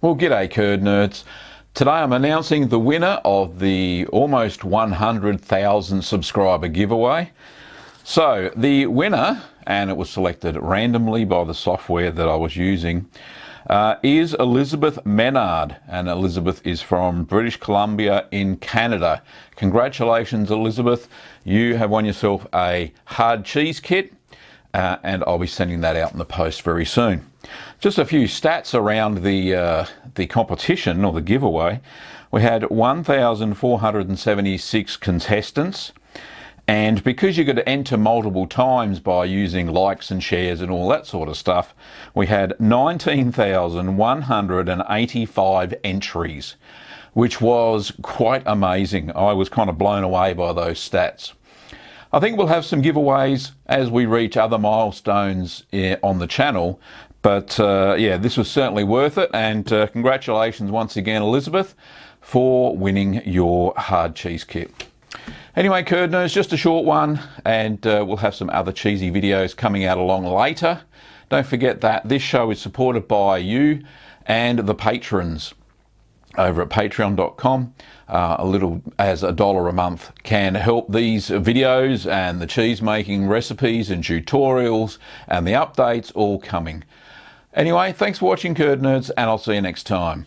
Well, g'day Curd Nerds. Today I'm announcing the winner of the almost 100,000 subscriber giveaway. So the winner, and it was selected randomly by the software that I was using, is Elizabeth Menard, and Elizabeth is from British Columbia in Canada. Congratulations, Elizabeth. You have won yourself a hard cheese kit, and I'll be sending that out in the post very soon. Just a few stats around the competition or the giveaway. We had 1,476 contestants, and because you got to enter multiple times by using likes and shares and all that sort of stuff, we had 19,185 entries, which was quite amazing. I was kind of blown away by those stats. I think we'll have some giveaways as we reach other milestones on the channel, but yeah, this was certainly worth it, and congratulations once again, Elizabeth, for winning your hard cheese kit. Anyway, Curd Nerds, just a short one, and we'll have some other cheesy videos coming out along later. Don't forget that this show is supported by you and the patrons over at patreon.com. A little as $1 a month can help these videos and the cheese making recipes and tutorials and the updates all coming. Anyway, thanks for watching, Curd Nerds, and I'll see you next time.